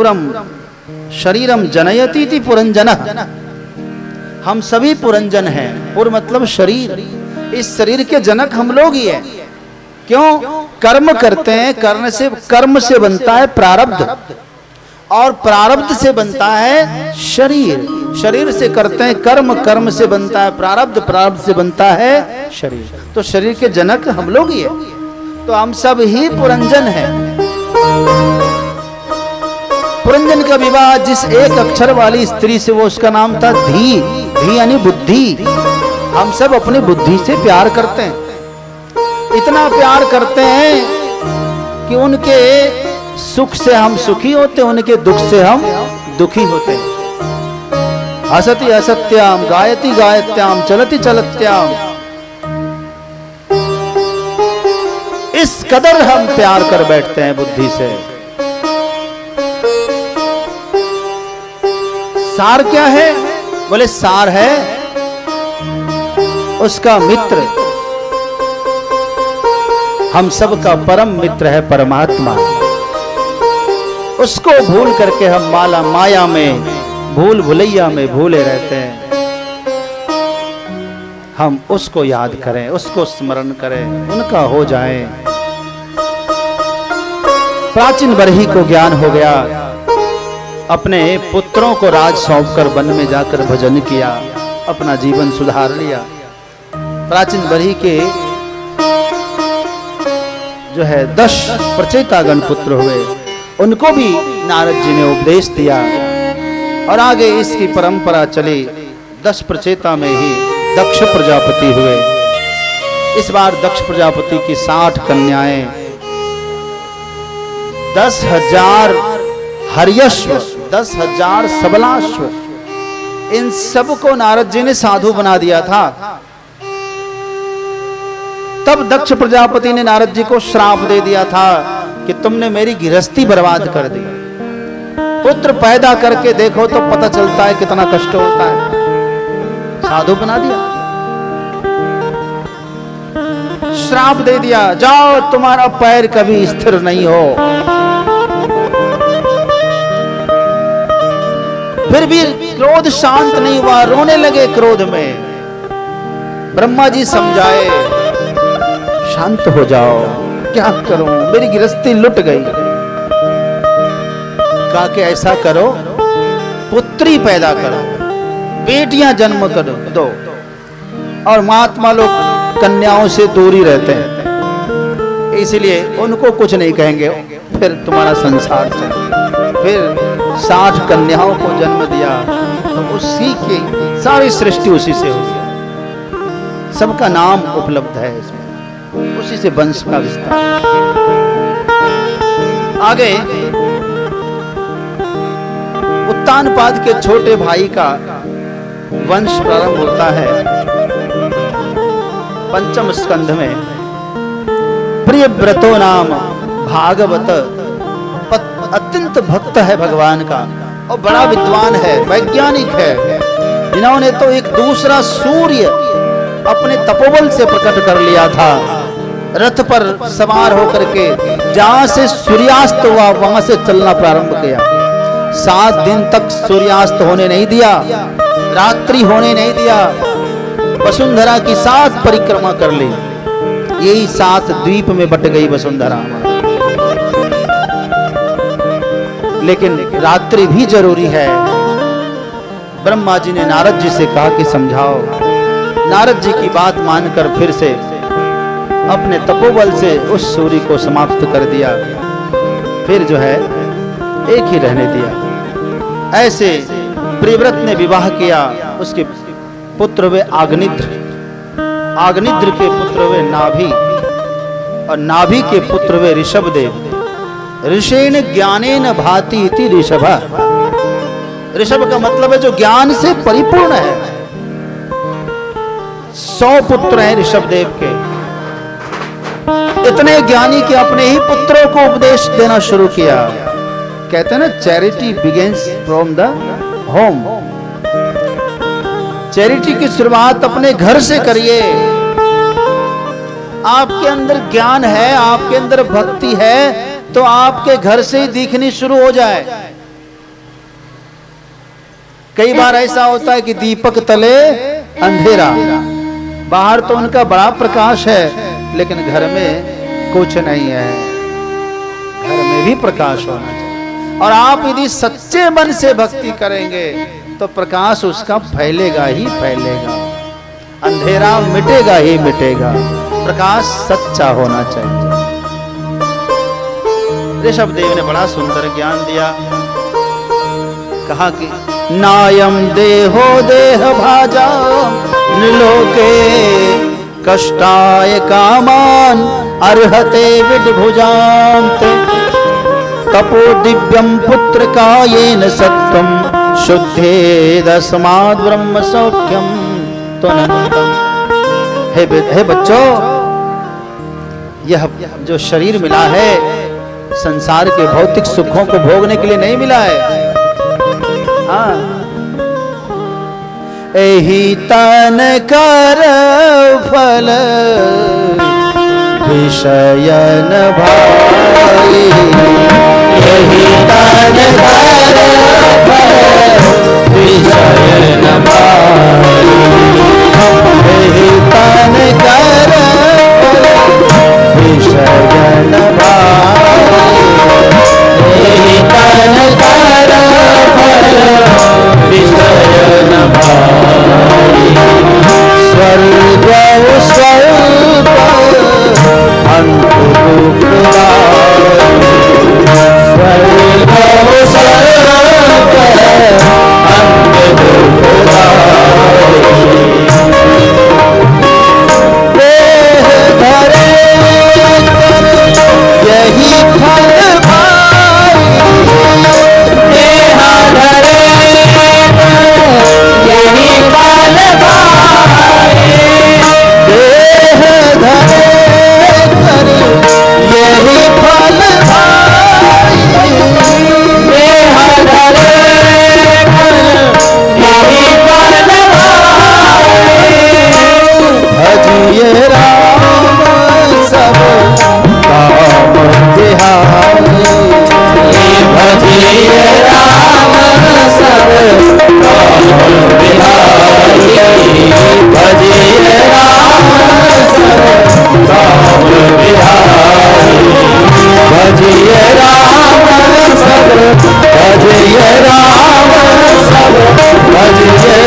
पुरम शरीरम जनयति इति पुरंजनः। हम सभी पुरंजन हैं। पुर मतलब शरीर। इस शरीर के जनक हम लोग ही हैं। क्यों? कर्म करते हैं, कर्म से बनता है प्रारब्ध, और प्रारब्ध से बनता है शरीर। शरीर से करते हैं कर्म, कर्म से बनता है प्रारब्ध, प्रारब्ध से बनता है शरीर। तो शरीर के जनक हम लोग ही हैं। तो हम सब ही पुरंजन हैं। पुरंजन का विवाह जिस एक अक्षर वाली स्त्री से, वो उसका नाम था धी। धी यानी बुद्धि। हम सब अपनी बुद्धि से प्यार करते हैं। इतना प्यार करते हैं कि उनके सुख से हम सुखी होते हैं, उनके दुख से हम दुखी होते हैं। हसति असत्याम, गायति गायत्याम, चलति चलत्याम। इस कदर हम प्यार कर बैठते हैं बुद्धि से। सार क्या है? बोले सार है उसका मित्र। हम सबका परम मित्र है परमात्मा। उसको भूल करके हम माया में, भूल भुलैया में भूले रहते हैं। हम उसको याद करें, उसको स्मरण करें, उनका हो जाएं। प्राचीन बरही को ज्ञान हो गया। अपने पुत्रों को राज सौंपकर वन में जाकर भजन किया, अपना जीवन सुधार लिया। प्राचीन बरही के जो है 10 प्रचेतागण पुत्र हुए, उनको भी नारद जी ने उपदेश दिया और आगे इसकी परंपरा चली। 10 प्रचेता में ही दक्ष प्रजापति हुए। इस बार दक्ष प्रजापति की 60 कन्याएं, 10,000 हर्यश्व, 10,000 सबलाश्व, इन सबको नारद जी ने साधु बना दिया था। तब दक्ष प्रजापति ने नारद जी को श्राप दे दिया था कि तुमने मेरी गृहस्थी बर्बाद कर दी। पुत्र पैदा करके देखो तो पता चलता है कितना कष्ट होता है। साधु बना दिया, श्राप दे दिया, जाओ तुम्हारा पैर कभी स्थिर नहीं हो। फिर भी क्रोध शांत नहीं हुआ, रोने लगे क्रोध में। ब्रह्मा जी समझाए, शांत हो जाओ, क्या करूं, मेरी गृहस्थी लुट गई। कहा कि ऐसा करो, पुत्री पैदा करो, बेटियां जन्म कर दो। और महात्मा लोग कन्याओं से दूर ही रहते हैं, इसलिए उनको कुछ नहीं कहेंगे, फिर तुम्हारा संसार चले। फिर 60 कन्याओं को जन्म दिया, तो उसी की सारी सृष्टि उसी से हो गई। सबका नाम उपलब्ध है इसमें, उसी से वंश का विस्तार। आगे उत्तानपाद के छोटे भाई का वंश प्रारंभ होता है 5म स्कंध में। प्रियव्रतो नाम भागवत, अत्यंत भक्त है भगवान का और बड़ा विद्वान है, वैज्ञानिक है, जिन्होंने तो एक दूसरा सूर्य अपने तपोबल से प्रकट कर लिया था। रथ पर सवार होकर के जहां से सूर्यास्त हुआ वहां से चलना प्रारंभ किया। 7 दिन तक सूर्यास्त होने नहीं दिया, रात्रि होने नहीं दिया। वसुंधरा की 7 परिक्रमा कर ली। यही 7 द्वीप में बट गई वसुंधरा। लेकिन रात्रि भी जरूरी है। ब्रह्मा जी ने नारद जी से कहा कि समझाओ। नारद जी की बात मानकर फिर से अपने तपोबल से उस सूर्य को समाप्त कर दिया। फिर जो है एक ही रहने दिया। ऐसे प्रियव्रत ने विवाह किया। उसके पुत्र हुए आग्निद्र, आग्निद्र के पुत्र हुए नाभि, और नाभि के पुत्र हुए ऋषभदेव। ऋषेण ज्ञानेन भाति इति ऋषभ। ऋषभ का मतलब है जो ज्ञान से परिपूर्ण है। 100 पुत्र हैं ऋषभदेव के। इतने ज्ञानी कि अपने ही पुत्रों को उपदेश देना शुरू किया। कहते हैं ना, charity begins from the home. Charity की शुरुआत अपने घर से करिए। आपके अंदर ज्ञान है, आपके अंदर भक्ति है, तो आपके घर से ही दिखनी शुरू हो जाए। कई बार ऐसा होता है कि दीपक तले अंधेरा, बाहर तो उनका बड़ा प्रकाश है लेकिन घर में कुछ नहीं है। घर में भी प्रकाश होना चाहिए। और आप यदि सच्चे मन से भक्ति करेंगे तो प्रकाश उसका फैलेगा ही फैलेगा, अंधेरा मिटेगा ही मिटेगा। प्रकाश सच्चा होना चाहिए। ऋषभ देव ने बड़ा सुंदर ज्ञान दिया। कहा कि नायम देहो देह भाजा निलोके कष्टाय कामान अर्हते विदभुजान्ते तपो दिव्यम पुत्र कायेन सत्वम शुद्धे दस्माद् ब्रह्म सौख्यम त्वनन्तम। हे बच्चों, यह जो शरीर मिला है संसार के भौतिक सुखों को भोगने के लिए नहीं मिला है। हाँ, एही तन कर फल विषयन भाई, एही तन कर फल विषयन भाई, एही तन कर फल विषयन भाई, एही तन कर फल विषयन भाई। स्वर्ग स्वल्प अंत दुखदाई, स्वर्ग स्वल्प अंत दुखदाई। देह धरे यही फल भाई, देह धरे यही फल भाई, देह धरे यही फल भाई, देह धरे यही फल भाई। भजिए राम सब काम बिहारी, भजिए राम सब काम बिहारी, भजिए राम सब काम बिहारी, भजिए राम सब, भजिए राम सब, भजिए